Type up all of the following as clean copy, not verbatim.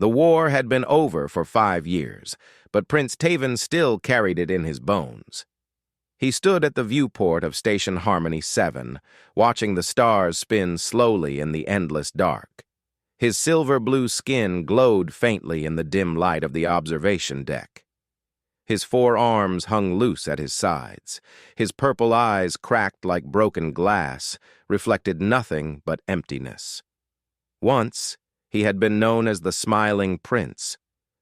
The war had been over for 5 years, but Prince Taven still carried it in his bones. He stood at the viewport of Station Harmony 7, watching the stars spin slowly in the endless dark. His silver-blue skin glowed faintly in the dim light of the observation deck. His 4 arms hung loose at his sides. His purple eyes, cracked like broken glass, reflected nothing but emptiness. Once, he had been known as the Smiling Prince.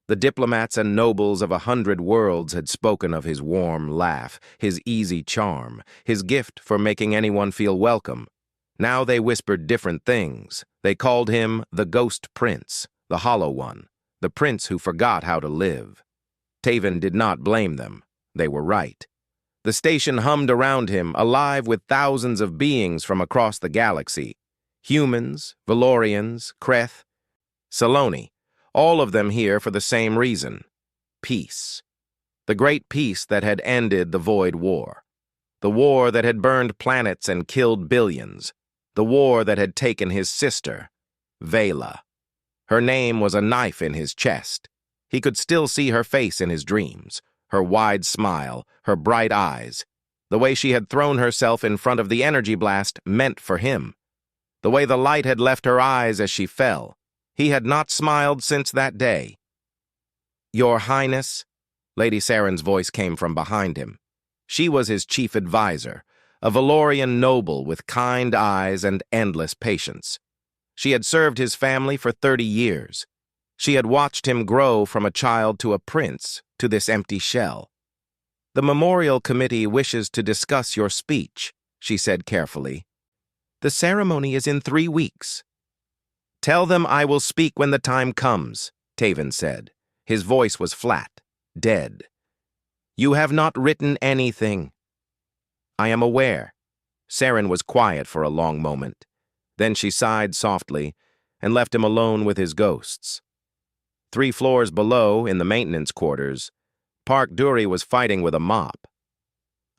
The diplomats and nobles of 100 worlds had spoken of his warm laugh, his easy charm, his gift for making anyone feel welcome. Now they whispered different things. They called him the Ghost Prince, the Hollow One, the prince who forgot how to live. Taven did not blame them. They were right. The station hummed around him, alive with thousands of beings from across the galaxy. Humans, Valorians, Kreth, Saloni, all of them here for the same reason: peace. The great peace that had ended the Void War. The war that had burned planets and killed billions. The war that had taken his sister, Vela. Her name was a knife in his chest. He could still see her face in his dreams, her wide smile, her bright eyes. The way she had thrown herself in front of the energy blast meant for him. The way the light had left her eyes as she fell. He had not smiled since that day. "Your Highness," Lady Saren's voice came from behind him. She was his chief advisor, a Valorian noble with kind eyes and endless patience. She had served his family for 30 years. She had watched him grow from a child to a prince, to this empty shell. "The Memorial Committee wishes to discuss your speech," she said carefully. "The ceremony is in 3 weeks. "Tell them I will speak when the time comes," Taven said. His voice was flat, dead. "You have not written anything." "I am aware." Saren was quiet for a long moment. Then she sighed softly and left him alone with his ghosts. 3 floors below, in the maintenance quarters, Park Dury was fighting with a mop.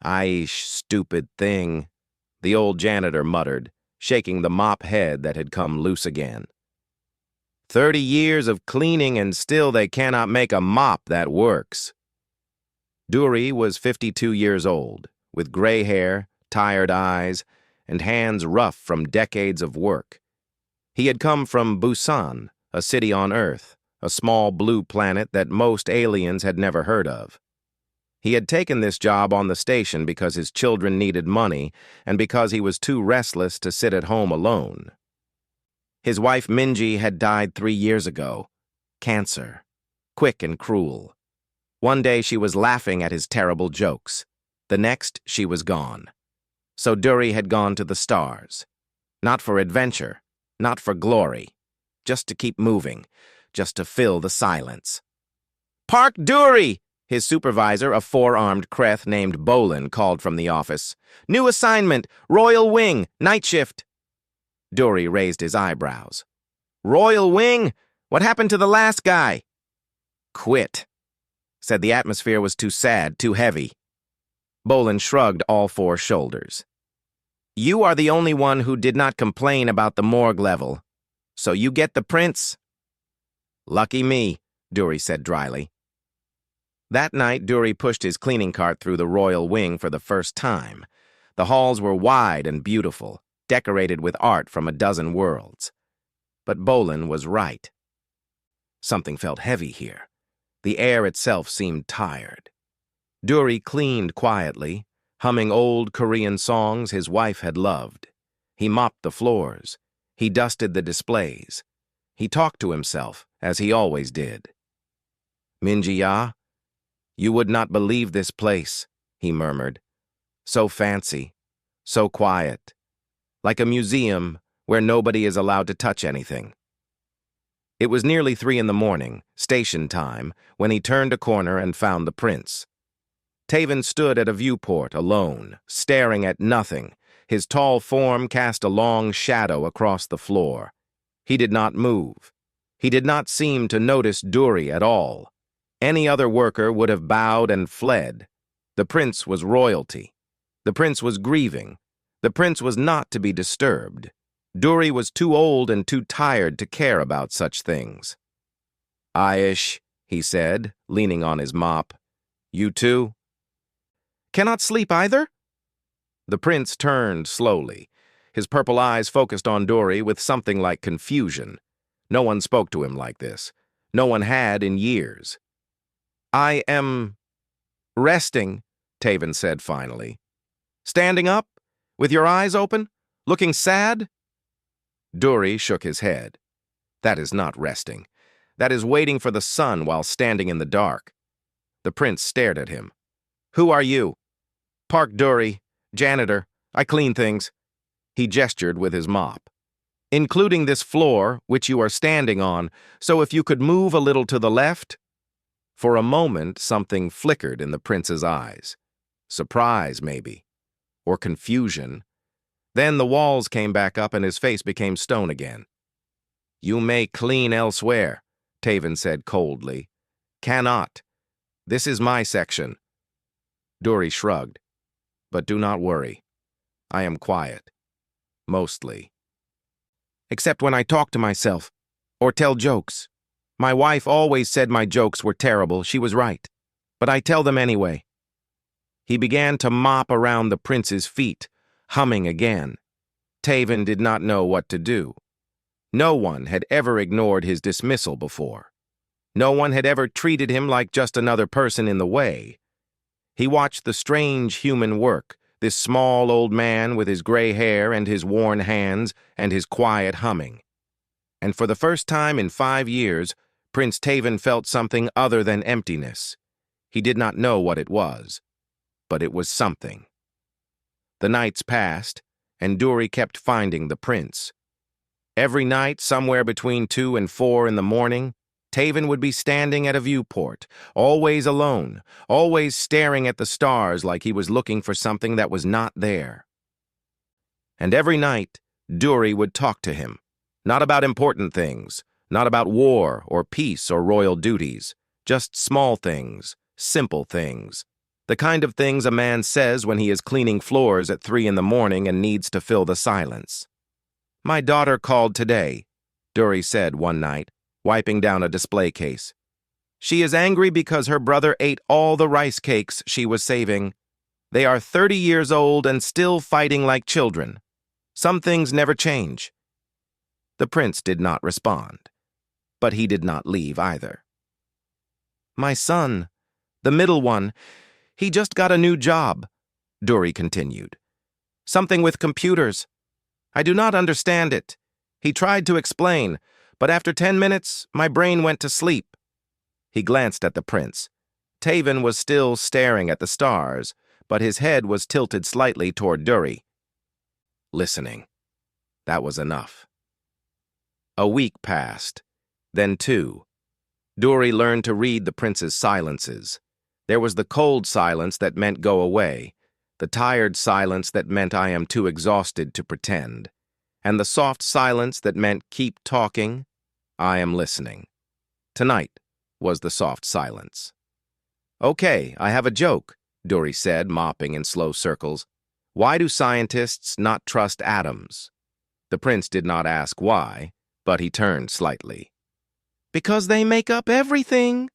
"Aish, stupid thing," the old janitor muttered, shaking the mop head that had come loose again. 30 years of cleaning and still they cannot make a mop that works. Dury was 52 years old, with gray hair, tired eyes, and hands rough from decades of work. He had come from Busan, a city on Earth, a small blue planet that most aliens had never heard of. He had taken this job on the station because his children needed money and because he was too restless to sit at home alone. His wife Minji had died 3 years ago. Cancer. Quick and cruel. One day she was laughing at his terrible jokes. The next, she was gone. So Dury had gone to the stars. Not for adventure, not for glory. Just to keep moving, just to fill the silence. "Park Dury!" His supervisor, a 4-armed Kreth named Bolin, called from the office. "New assignment, Royal Wing, night shift." Dury raised his eyebrows. "Royal Wing? What happened to the last guy?" "Quit. Said the atmosphere was too sad, too heavy." Bolin shrugged all 4 shoulders. "You are the only one who did not complain about the morgue level. So you get the prince?" "Lucky me," Dury said dryly. That night, Dury pushed his cleaning cart through the Royal Wing for the first time. The halls were wide and beautiful, decorated with art from a dozen worlds. But Bolin was right. Something felt heavy here. The air itself seemed tired. Dury cleaned quietly, humming old Korean songs his wife had loved. He mopped the floors. He dusted the displays. He talked to himself, as he always did. "Minji-ya, you would not believe this place," he murmured. "So fancy, so quiet, like a museum where nobody is allowed to touch anything." It was nearly 3 in the morning, station time, when he turned a corner and found the prince. Taven stood at a viewport, alone, staring at nothing. His tall form cast a long shadow across the floor. He did not move. He did not seem to notice Dury at all. Any other worker would have bowed and fled. The prince was royalty. The prince was grieving. The prince was not to be disturbed. Dury was too old and too tired to care about such things. "Ayish," he said, leaning on his mop. "You too?" "Cannot sleep either?" The prince turned slowly. His purple eyes focused on Dory with something like confusion. No one spoke to him like this. No one had in years. "I am resting," Taven said finally. "Standing up? With your eyes open? Looking sad?" Dory shook his head. "That is not resting. That is waiting for the sun while standing in the dark." The prince stared at him. "Who are you?" "Park Dory. Janitor. I clean things." He gestured with his mop. "Including this floor, which you are standing on, so if you could move a little to the left." For a moment, something flickered in the prince's eyes. Surprise, maybe. Or confusion. Then the walls came back up and his face became stone again. "You may clean elsewhere," Taven said coldly. "Cannot. This is my section." Dory shrugged. "But do not worry. I am quiet. Mostly. Except when I talk to myself, or tell jokes. My wife always said my jokes were terrible. She was right. But I tell them anyway." He began to mop around the prince's feet, humming again. Taven did not know what to do. No one had ever ignored his dismissal before. No one had ever treated him like just another person in the way. He watched the strange human work, this small old man with his gray hair and his worn hands and his quiet humming. And for the first time in 5 years, Prince Taven felt something other than emptiness. He did not know what it was, but it was something. The nights passed, and Dory kept finding the prince. Every night, somewhere between 2 and 4 in the morning, Taven would be standing at a viewport, always alone, always staring at the stars like he was looking for something that was not there. And every night, Dory would talk to him, not about important things, not about war or peace or royal duties, just small things, simple things, the kind of things a man says when he is cleaning floors at 3 in the morning and needs to fill the silence. "My daughter called today," Dory said one night, wiping down a display case. "She is angry because her brother ate all the rice cakes she was saving. They are 30 years old and still fighting like children. Some things never change." The prince did not respond, but he did not leave either. "My son, the middle one, he just got a new job," Dory continued. "Something with computers. I do not understand it. He tried to explain, but after 10 minutes, my brain went to sleep." He glanced at the prince. Taven was still staring at the stars, but his head was tilted slightly toward Dory. Listening. That was enough. A week passed, then 2. Dory learned to read the prince's silences. There was the cold silence that meant go away, the tired silence that meant I am too exhausted to pretend, and the soft silence that meant keep talking, I am listening. Tonight was the soft silence. "Okay, I have a joke," Dory said, mopping in slow circles. "Why do scientists not trust atoms?" The prince did not ask why, but he turned slightly. "Because they make up everything."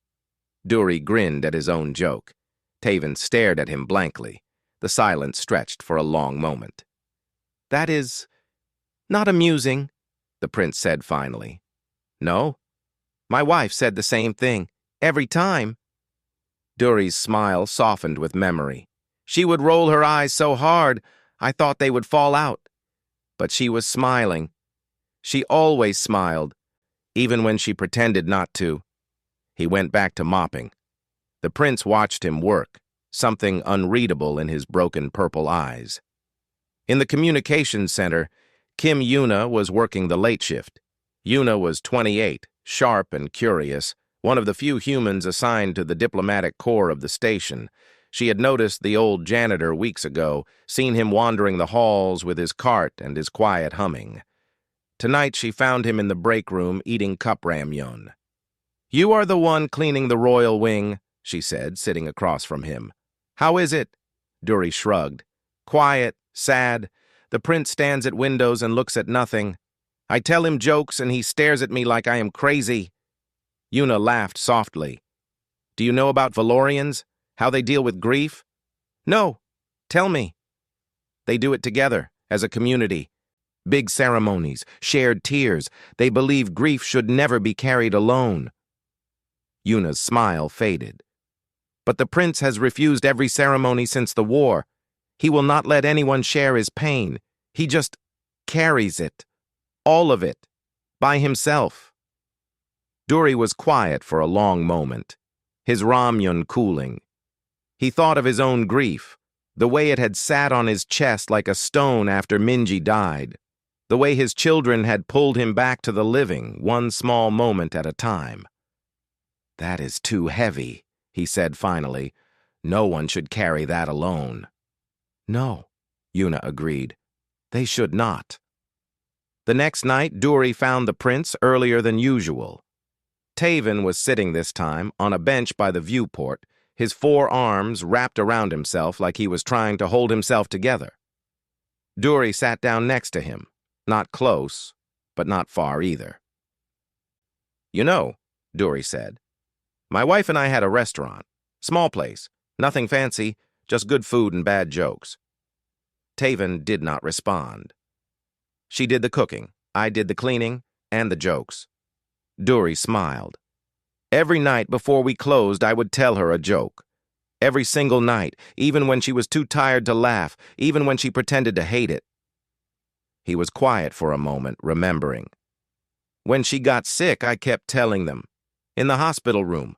Dory grinned at his own joke. Taven stared at him blankly. The silence stretched for a long moment. "That is not amusing," the prince said finally. "No? My wife said the same thing, every time." Dory's smile softened with memory. She would roll her eyes so hard, I thought they would fall out. But she was smiling. She always smiled, even when she pretended not to. He went back to mopping. The prince watched him work, something unreadable in his broken purple eyes. In the communications center, Kim Yuna was working the late shift. Yuna was 28, sharp and curious, one of the few humans assigned to the diplomatic corps of the station. She had noticed the old janitor weeks ago, seen him wandering the halls with his cart and his quiet humming. Tonight she found him in the break room eating cup ramyun. "You are the one cleaning the royal wing," she said, sitting across from him. "How is it?" Dory shrugged. "Quiet, sad. The prince stands at windows and looks at nothing. I tell him jokes and he stares at me like I am crazy." Yuna laughed softly. Do you know about Valorians? How they deal with grief? No. Tell me. They do it together, as a community. Big ceremonies, shared tears. They believe grief should never be carried alone. Yuna's smile faded. But the prince has refused every ceremony since the war. He will not let anyone share his pain. He just carries it. All of it. By himself. Duri was quiet for a long moment, his ramyun cooling. He thought of his own grief, the way it had sat on his chest like a stone after Minji died, the way his children had pulled him back to the living, one small moment at a time. That is too heavy, he said finally. No one should carry that alone. No, Yuna agreed. They should not. The next night, Duri found the prince earlier than usual. Taven was sitting this time on a bench by the viewport, his 4 arms wrapped around himself like he was trying to hold himself together. Duri sat down next to him, not close, but not far either. You know, Duri said, my wife and I had a restaurant. Small place, nothing fancy, just good food and bad jokes. Taven did not respond. She did the cooking, I did the cleaning, and the jokes. Duri smiled. Every night before we closed, I would tell her a joke. Every single night, even when she was too tired to laugh, even when she pretended to hate it. He was quiet for a moment, remembering. When she got sick, I kept telling them. In the hospital room.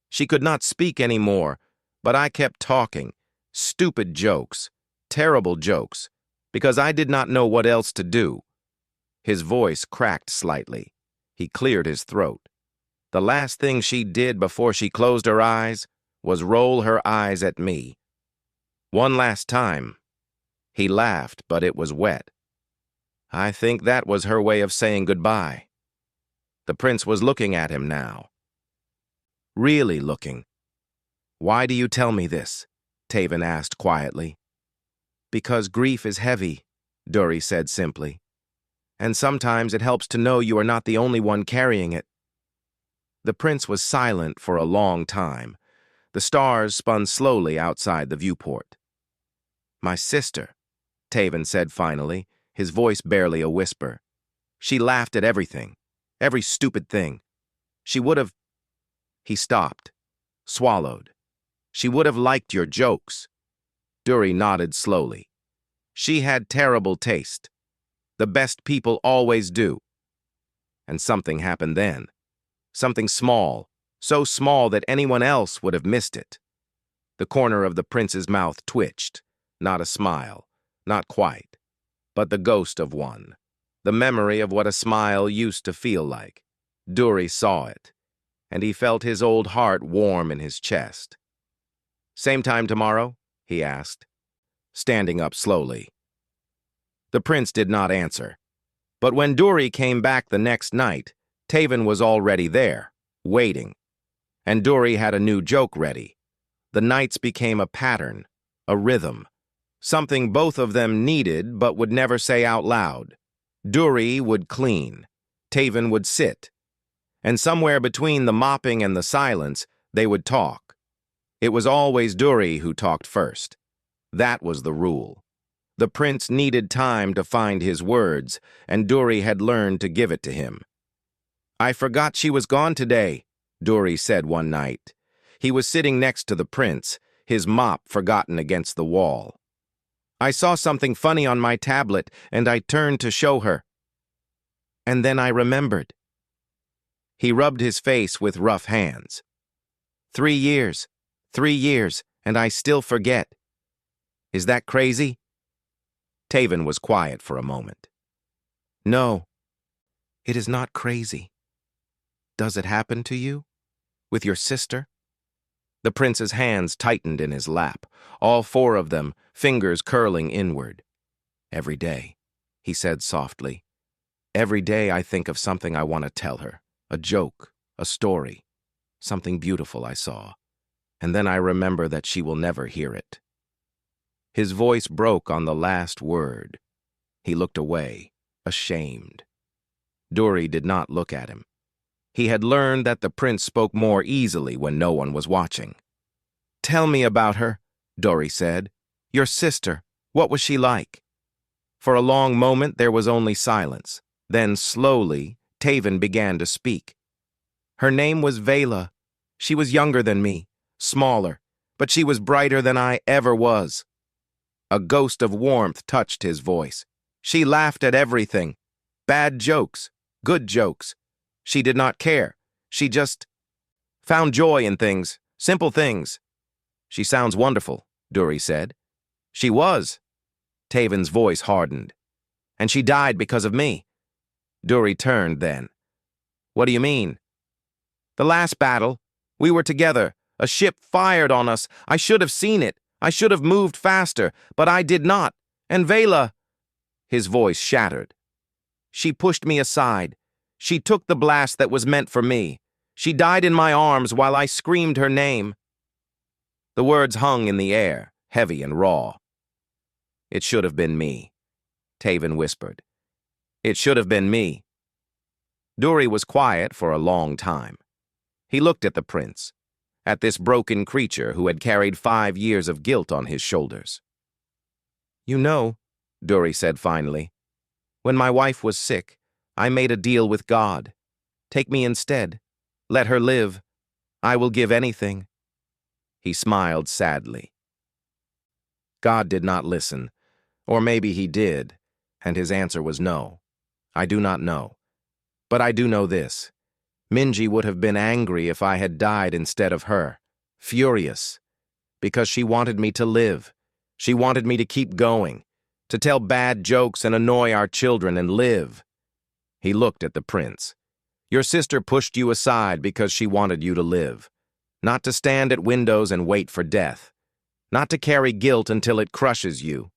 She could not speak anymore, but I kept talking. Stupid jokes, terrible jokes, because I did not know what else to do. His voice cracked slightly. He cleared his throat. The last thing she did before she closed her eyes was roll her eyes at me. One last time. He laughed, but it was wet. I think that was her way of saying goodbye. The prince was looking at him now. Really looking. Why do you tell me this? Taven asked quietly. Because grief is heavy, Duri said simply. And sometimes it helps to know you are not the only one carrying it. The prince was silent for a long time. The stars spun slowly outside the viewport. My sister, Taven said finally, his voice barely a whisper. She laughed at everything, every stupid thing. She would have... He stopped, swallowed. She would have liked your jokes. Duri nodded slowly. She had terrible taste. The best people always do. And something happened then. Something small, so small that anyone else would have missed it. The corner of the prince's mouth twitched. Not a smile, not quite, but the ghost of one. The memory of what a smile used to feel like. Duri saw it, and he felt his old heart warm in his chest. Same time tomorrow? He asked, standing up slowly. The prince did not answer. But when Duri came back the next night, Taven was already there, waiting. And Duri had a new joke ready. The nights became a pattern, a rhythm, something both of them needed but would never say out loud. Duri would clean, Taven would sit, and somewhere between the mopping and the silence, they would talk. It was always Duri who talked first. That was the rule. The prince needed time to find his words, and Duri had learned to give it to him. I forgot she was gone today, Duri said one night. He was sitting next to the prince, his mop forgotten against the wall. I saw something funny on my tablet, and I turned to show her. And then I remembered. He rubbed his face with rough hands. 3 years, and I still forget. Is that crazy? Taven was quiet for a moment. No, it is not crazy. Does it happen to you? With your sister? The prince's hands tightened in his lap, all 4 of them, fingers curling inward. Every day, he said softly. Every day I think of something I want to tell her. A joke, a story, something beautiful I saw. And then I remember that she will never hear it. His voice broke on the last word. He looked away, ashamed. Duri did not look at him. He had learned that the prince spoke more easily when no one was watching. "Tell me about her," Dory said. "Your sister, what was she like?" For a long moment there was only silence. Then, slowly, Taven began to speak. "Her name was Vela. She was younger than me, smaller, but she was brighter than I ever was." A ghost of warmth touched his voice. "She laughed at everything. Bad jokes, good jokes. She did not care. She just found joy in things, simple things." "She sounds wonderful," Dory said. "She was." Taven's voice hardened. "And she died because of me." Dory turned then. "What do you mean?" "The last battle. We were together. A ship fired on us. I should have seen it. I should have moved faster, but I did not. And Vela—" His voice shattered. "She pushed me aside. She took the blast that was meant for me. She died in my arms while I screamed her name." The words hung in the air, heavy and raw. "It should have been me," Taven whispered. "It should have been me." Dory was quiet for a long time. He looked at the prince, at this broken creature who had carried 5 years of guilt on his shoulders. "You know," Dory said finally, "when my wife was sick, I made a deal with God. Take me instead. Let her live. I will give anything." He smiled sadly. God did not listen, or maybe he did, and his answer was no. I do not know. But I do know this. Minji would have been angry if I had died instead of her. Furious. Because she wanted me to live. She wanted me to keep going. To tell bad jokes and annoy our children and live. He looked at the prince. "Your sister pushed you aside because she wanted you to live. Not to stand at windows and wait for death. Not to carry guilt until it crushes you.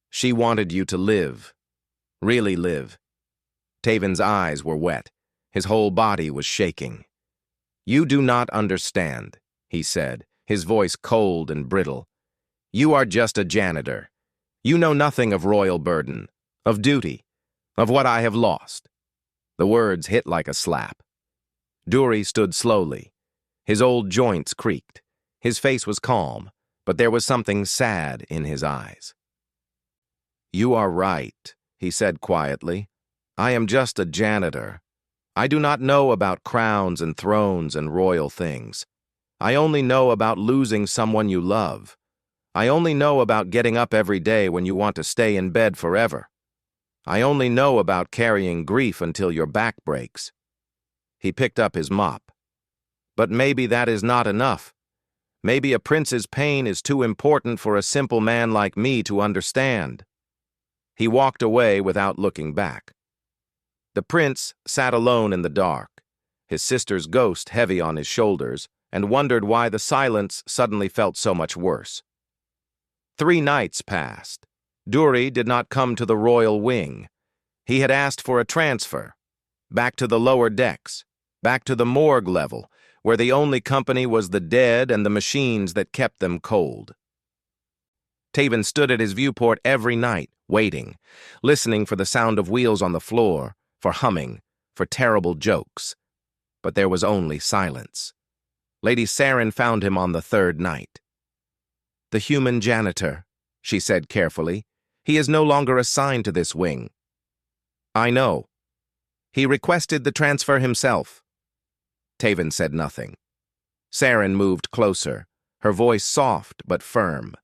She wanted you to live. Really live." Taven's eyes were wet. His whole body was shaking. "You do not understand," he said, his voice cold and brittle. "You are just a janitor. You know nothing of royal burden, of duty, of what I have lost." The words hit like a slap. Dory stood slowly. His old joints creaked. His face was calm, but there was something sad in his eyes. "You are right," he said quietly. "I am just a janitor. I do not know about crowns and thrones and royal things. I only know about losing someone you love. I only know about getting up every day when you want to stay in bed forever. I only know about carrying grief until your back breaks." He picked up his mop. "But maybe that is not enough. Maybe a prince's pain is too important for a simple man like me to understand." He walked away without looking back. The prince sat alone in the dark, his sister's ghost heavy on his shoulders, and wondered why the silence suddenly felt so much worse. 3 nights passed. Dory did not come to the royal wing. He had asked for a transfer, back to the lower decks, back to the morgue level, where the only company was the dead and the machines that kept them cold. Taven stood at his viewport every night, waiting, listening for the sound of wheels on the floor, for humming, for terrible jokes. But there was only silence. Lady Saren found him on the 3rd night. "The human janitor," she said carefully. "He is no longer assigned to this wing." "I know. He requested the transfer himself." Taven said nothing. Saren moved closer, her voice soft but firm.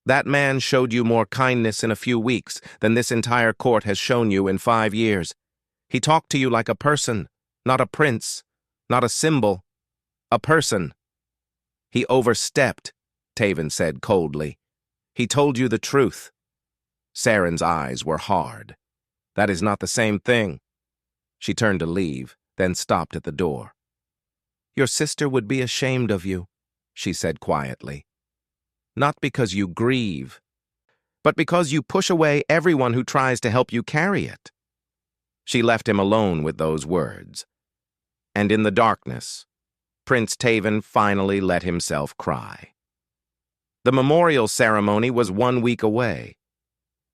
"That man showed you more kindness in a few weeks than this entire court has shown you in 5 years. He talked to you like a person, not a prince, not a symbol, a person." "He overstepped," Taven said coldly. "He told you the truth." Saren's eyes were hard. "That is not the same thing." She turned to leave, then stopped at the door. "Your sister would be ashamed of you," she said quietly. "Not because you grieve, but because you push away everyone who tries to help you carry it." She left him alone with those words. And in the darkness, Prince Taven finally let himself cry. The memorial ceremony was 1 week away.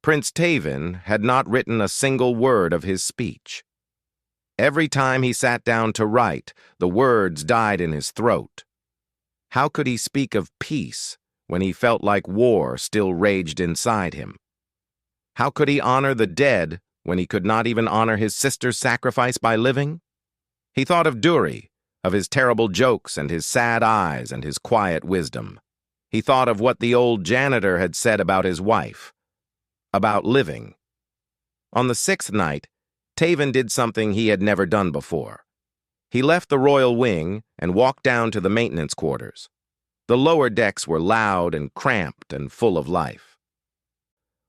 Prince Taven had not written a single word of his speech. Every time he sat down to write, the words died in his throat. How could he speak of peace when he felt like war still raged inside him? How could he honor the dead when he could not even honor his sister's sacrifice by living? He thought of Dury, of his terrible jokes and his sad eyes and his quiet wisdom. He thought of what the old janitor had said about his wife, about living. On the 6th night, Taven did something he had never done before. He left the royal wing and walked down to the maintenance quarters. The lower decks were loud and cramped and full of life.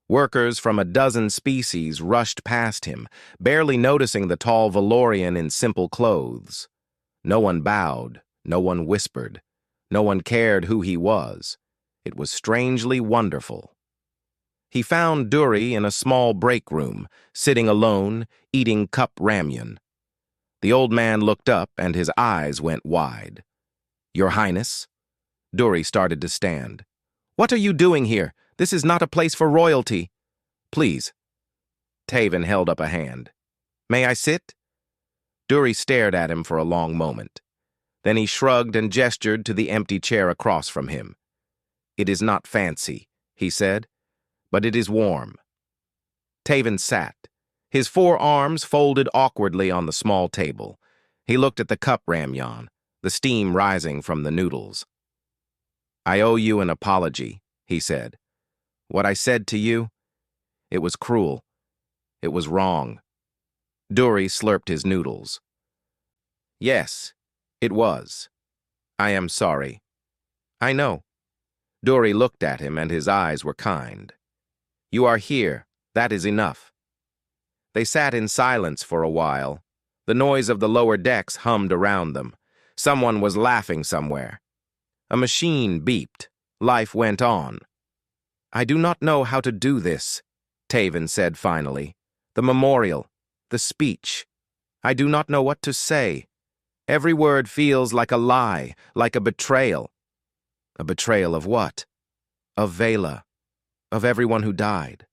Workers from a dozen species rushed past him, barely noticing the tall Valorian in simple clothes. No one bowed, no one whispered, no one cared who he was. It was strangely wonderful. He found Dury in a small break room, sitting alone, eating cup ramyun. The old man looked up and his eyes went wide. "Your Highness?" Dury started to stand. "What are you doing here? This is not a place for royalty." "Please." Taven held up a hand. "May I sit?" Dury stared at him for a long moment. Then he shrugged and gestured to the empty chair across from him. "It is not fancy," he said, "but it is warm." Taven sat, his 4 arms folded awkwardly on the small table. He looked at the cup ramyun, the steam rising from the noodles. "I owe you an apology," he said. "What I said to you, it was cruel. It was wrong." Dury slurped his noodles. "Yes, it was. I am sorry." "I know." Dury looked at him and his eyes were kind. "You are here. That is enough." They sat in silence for a while. The noise of the lower decks hummed around them. Someone was laughing somewhere. A machine beeped. Life went on. "I do not know how to do this," Taven said finally. "The memorial, the speech. I do not know what to say. Every word feels like a lie, like a betrayal." "A betrayal of what?" "Of Vela. Of everyone who died."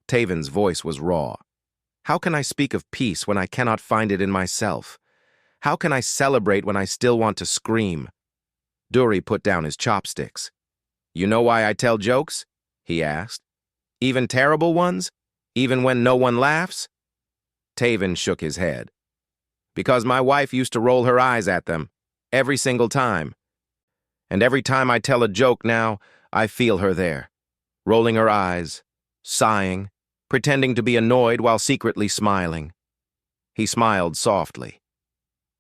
Taven's voice was raw. "How can I speak of peace when I cannot find it in myself? How can I celebrate when I still want to scream?" Dury put down his chopsticks. "You know why I tell jokes?" he asked. "Even terrible ones? Even when no one laughs?" Taven shook his head. "Because my wife used to roll her eyes at them, every single time. And every time I tell a joke now, I feel her there, rolling her eyes, sighing, pretending to be annoyed while secretly smiling." He smiled softly.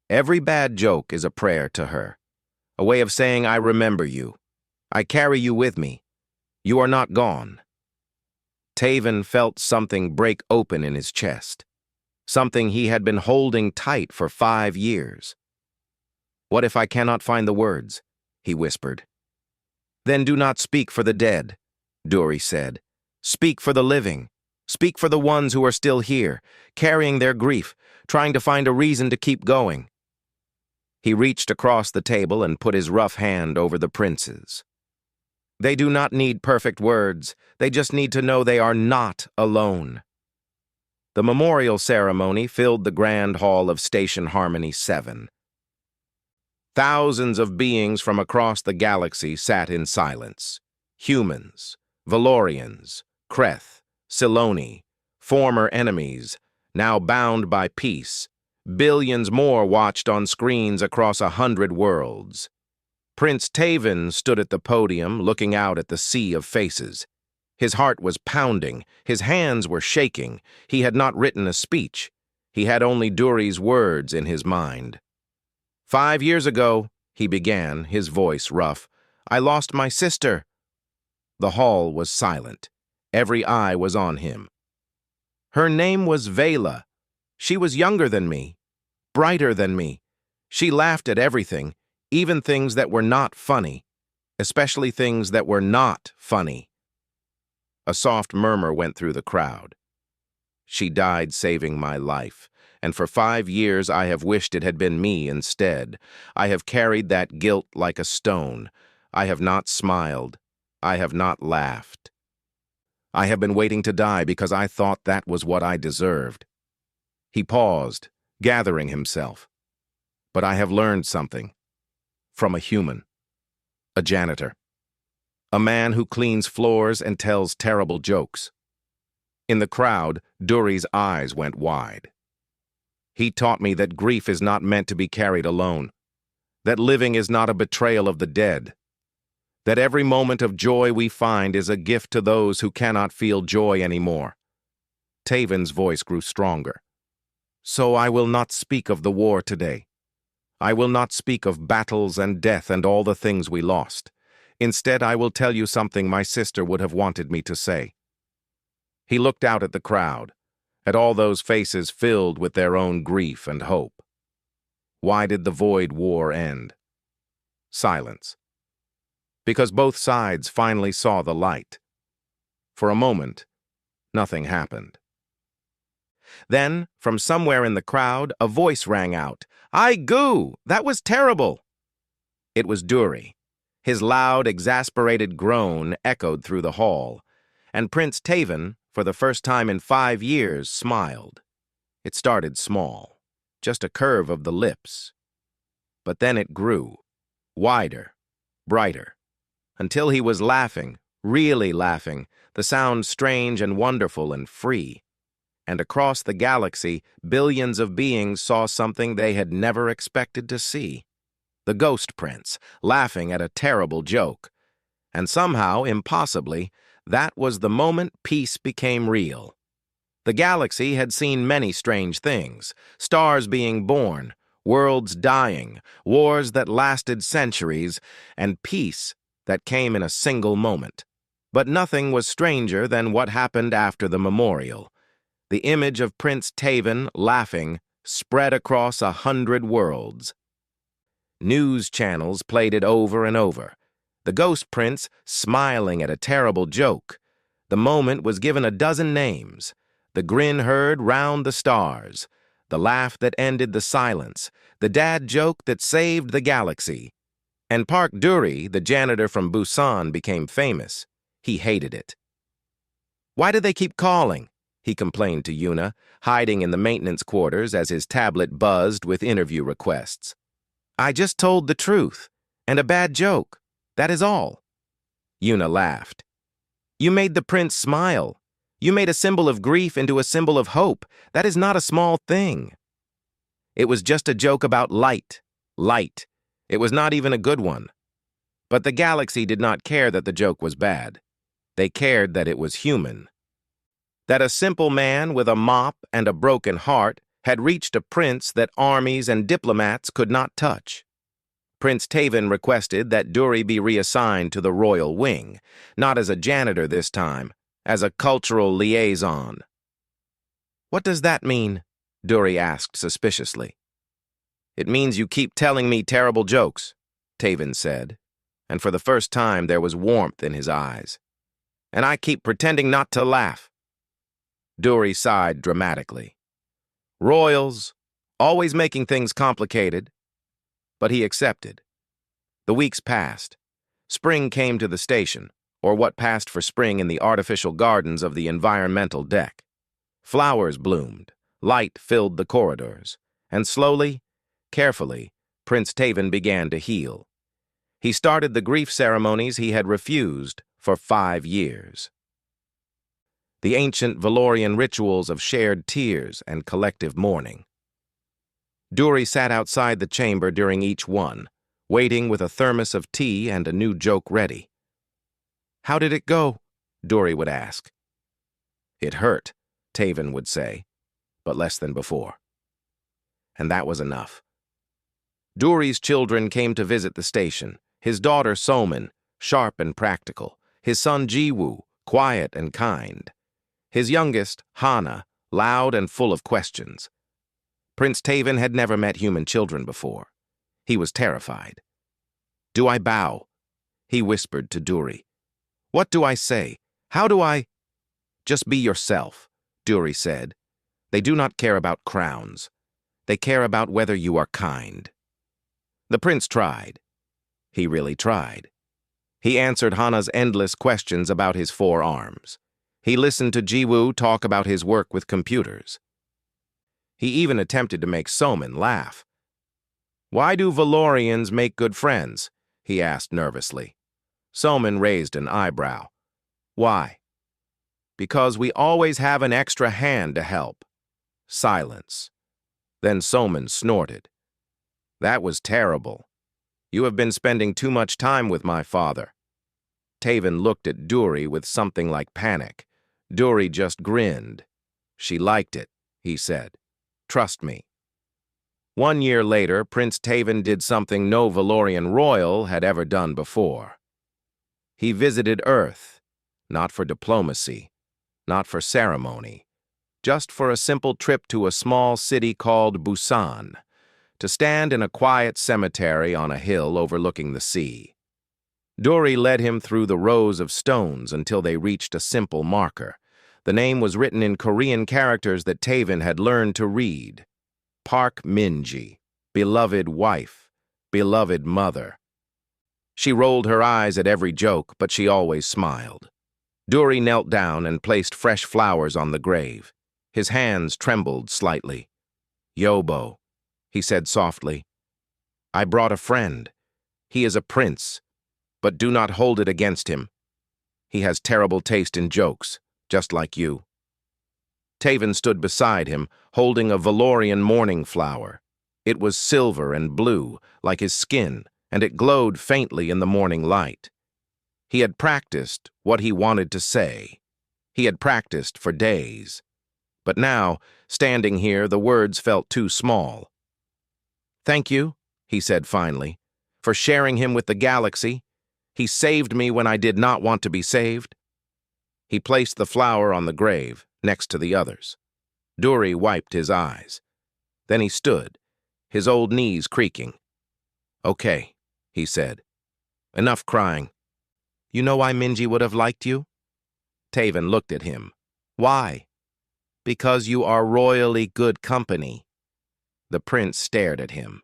"Every bad joke is a prayer to her, a way of saying I remember you. I carry you with me. You are not gone." Taven felt something break open in his chest, something he had been holding tight for 5 years. "What if I cannot find the words?" he whispered. "Then do not speak for the dead," Dury said. "Speak for the living. Speak for the ones who are still here, carrying their grief, trying to find a reason to keep going." He reached across the table and put his rough hand over the prince's. "They do not need perfect words. They just need to know they are not alone." The memorial ceremony filled the grand hall of Station Harmony 7. Thousands of beings from across the galaxy sat in silence. Humans, Valorians, Kreth, Siloni, former enemies, now bound by peace. Billions more watched on screens across 100 worlds. Prince Taven stood at the podium, looking out at the sea of faces. His heart was pounding, his hands were shaking. He had not written a speech. He had only Dury's words in his mind. "5 years ago," he began, his voice rough, "I lost my sister." The hall was silent. Every eye was on him. "Her name was Vela. She was younger than me, brighter than me. She laughed at everything, even things that were not funny, especially things that were not funny." A soft murmur went through the crowd. "She died saving my life, and for 5 years I have wished it had been me instead. I have carried that guilt like a stone. I have not smiled. I have not laughed. I have been waiting to die because I thought that was what I deserved." He paused, gathering himself. But I have learned something. From a human. A janitor. A man who cleans floors and tells terrible jokes. In the crowd, Duri's eyes went wide. He taught me that grief is not meant to be carried alone, that living is not a betrayal of the dead, that every moment of joy we find is a gift to those who cannot feel joy anymore. Taven's voice grew stronger. So I will not speak of the war today. I will not speak of battles and death and all the things we lost. Instead, I will tell you something my sister would have wanted me to say. He looked out at the crowd, at all those faces filled with their own grief and hope. Why did the Void War end? Silence. Because both sides finally saw the light. For a moment, nothing happened. Then, from somewhere in the crowd, a voice rang out. "I goo! That was terrible!" It was Duri. His loud, exasperated groan echoed through the hall, and Prince Taven, for the first time in 5 years, smiled. It started small, just a curve of the lips. But then it grew, wider, brighter, until he was laughing, really laughing, the sound strange and wonderful and free. And across the galaxy, billions of beings saw something they had never expected to see. The Ghost Prince, laughing at a terrible joke. And somehow, impossibly, that was the moment peace became real. The galaxy had seen many strange things, stars being born, worlds dying, wars that lasted centuries, and peace that came in a single moment. But nothing was stranger than what happened after the memorial. The image of Prince Taven, laughing, spread across 100 worlds. News channels played it over and over. The Ghost Prince smiling at a terrible joke. The moment was given a dozen names. The grin heard round the stars. The laugh that ended the silence. The dad joke that saved the galaxy. And Park Duri, the janitor from Busan, became famous. He hated it. "Why do they keep calling?" he complained to Yuna, hiding in the maintenance quarters as his tablet buzzed with interview requests. "I just told the truth, and a bad joke. That is all." Yuna laughed. "You made the prince smile. You made a symbol of grief into a symbol of hope. That is not a small thing." It was just a joke about light. Light. It was not even a good one. But the galaxy did not care that the joke was bad. They cared that it was human. That a simple man with a mop and a broken heart had reached a prince that armies and diplomats could not touch. Prince Taven requested that Duri be reassigned to the royal wing, not as a janitor this time, as a cultural liaison. "What does that mean?" Duri asked suspiciously. "It means you keep telling me terrible jokes," Taven said, and for the first time there was warmth in his eyes. "And I keep pretending not to laugh." Duri sighed dramatically. Royals, always making things complicated. But he accepted. The weeks passed. Spring came to the station, or what passed for spring in the artificial gardens of the environmental deck. Flowers bloomed, light filled the corridors, and slowly, carefully, Prince Taven began to heal. He started the grief ceremonies he had refused for 5 years. The ancient Valorian rituals of shared tears and collective mourning. Duri sat outside the chamber during each one, waiting with a thermos of tea and a new joke ready. "How did it go?" Duri would ask. "It hurt," Taven would say, but less than before. And that was enough. Duri's children came to visit the station, his daughter Somin, sharp and practical, his son Jiwoo, quiet and kind. His youngest, Hana, loud and full of questions. Prince Taven had never met human children before. He was terrified. "Do I bow?" he whispered to Duri. "What do I say? How do I—" "Just be yourself," Duri said. "They do not care about crowns. They care about whether you are kind." The prince tried. He really tried. He answered Hana's endless questions about his 4 arms. He listened to Jiwoo talk about his work with computers. He even attempted to make Soman laugh. "Why do Valorians make good friends?" he asked nervously. Soman raised an eyebrow. "Why?" "Because we always have an extra hand to help." Silence. Then Soman snorted. "That was terrible. You have been spending too much time with my father." Taven looked at Duri with something like panic. Duri just grinned. "She liked it," he said. "Trust me." 1 year later, Prince Taven did something no Valorian royal had ever done before. He visited Earth, not for diplomacy, not for ceremony, just for a simple trip to a small city called Busan, to stand in a quiet cemetery on a hill overlooking the sea. Duri led him through the rows of stones until they reached a simple marker. The name was written in Korean characters that Taven had learned to read. Park Minji, beloved wife, beloved mother. She rolled her eyes at every joke, but she always smiled. Duri knelt down and placed fresh flowers on the grave. His hands trembled slightly. "Yobo," he said softly. "I brought a friend. He is a prince, but do not hold it against him. He has terrible taste in jokes, just like you." Taven stood beside him, holding a Valorian morning flower. It was silver and blue, like his skin, and it glowed faintly in the morning light. He had practiced what he wanted to say. He had practiced for days. But now, standing here, the words felt too small. "Thank you," he said finally, "for sharing him with the galaxy. He saved me when I did not want to be saved." He placed the flower on the grave, next to the others. Duri wiped his eyes. Then he stood, his old knees creaking. "Okay," he said. "Enough crying. You know why Minji would have liked you?" Taven looked at him. "Why?" "Because you are royally good company." The prince stared at him.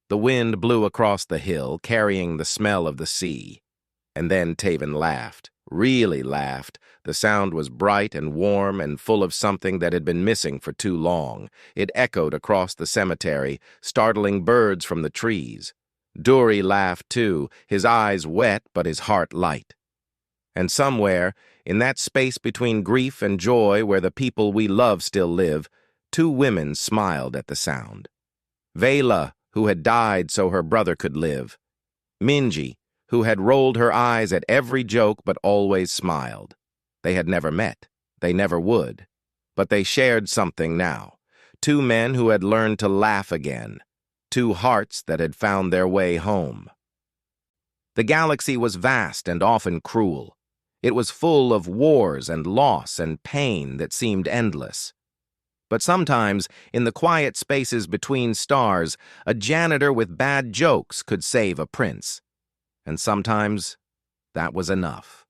The wind blew across the hill, carrying the smell of the sea. And then Taven laughed, really laughed. The sound was bright and warm and full of something that had been missing for too long. It echoed across the cemetery, startling birds from the trees. Duri laughed too, his eyes wet but his heart light. And somewhere, in that space between grief and joy where the people we love still live, 2 women smiled at the sound. Vela, who had died so her brother could live. Minji, who had rolled her eyes at every joke but always smiled. They had never met. They never would. But they shared something now. 2 men who had learned to laugh again. 2 hearts that had found their way home. The galaxy was vast and often cruel. It was full of wars and loss and pain that seemed endless. But sometimes, in the quiet spaces between stars, a janitor with bad jokes could save a prince. And sometimes, that was enough.